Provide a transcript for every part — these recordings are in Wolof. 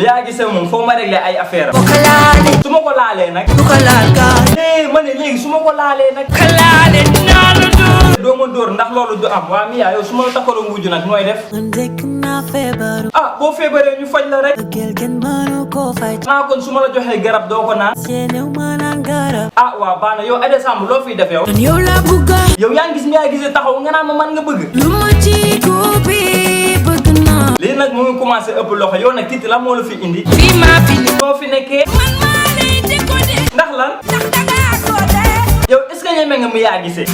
yaa gisee moom foo ma réglé ay affaire am. su ma ko laalee nag. ma ne léegi su ma ko laalee nag. doo ma dóor ndax loolu du am. waa Mia yow su ma la taxaloon wujju nag nooy def. ah boo feebaree ñu faj la rek. naa kon su ma la joxee garab doo ko naan. ah waa baax na yow Aïda Samb loo fiy def yow. yow yaa ngi gis Mia gisee taxaw nga naan ma man nga bëgg. lii nag mu ngi commencé ëpp loxo yow nag Titi la moo la fi indi. moo fi nekkee. ndax lan. yow est-ce que ñeme nga mu yaa gisee.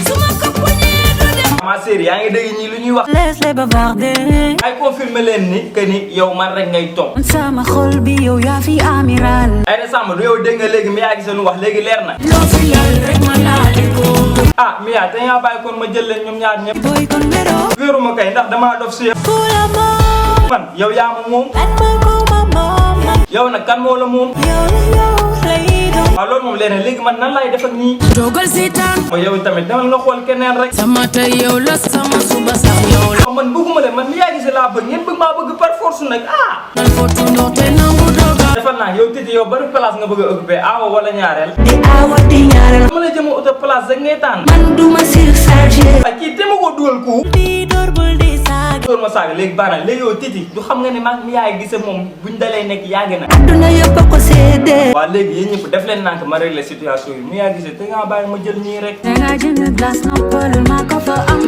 ma série yaa ngi dégg ñii lu ñuy wax. ay confirmer leen ni que ni yow man rek ngay toog. sama xol bi yow yaa fi amiral. Aïda Samb du yow dégg nga léegi mu yaa gisee lu wax léegi leer na. ah Mia te nga bàyyi kon ma jël leen ñoom ñaar ñëpp. wéeruma kay ndax damaa dof si man yow yaa ma moom. yow nag kan moo la moom. waaw loolu moom leneen léegi man nan laay def ak ñii. dogal seetaan. mooy yow tamit demal nga xool keneen rek. sama tey yow la sama suba sax yow la. man bëgguma leen man mi yaa gisee laa bëgg ngeen bëgg maa bëgg par force nag ah. defal naa yow Titi yow bari place nga bëgg a occupé awa wala ñaareel. di awa di ñaareel. ma la jëm a auto place rek ngay tànn. man duma surchargé. waaw kii te ma ko dugal ku. di door bul di saaga. door ma saaga léegi baax na léegi yow Titi du xam nga ne maag mi yaay gisee moom buñ dalee nekk yàgg na. adduna yëpp a ko séedee. waaw léegi yéen ñëpp def leen nànk ma régler situation yi mi yaa gisee te nga bàyyi ma jël ñii rek. da nga jënd glace noppalul maa ko fa am.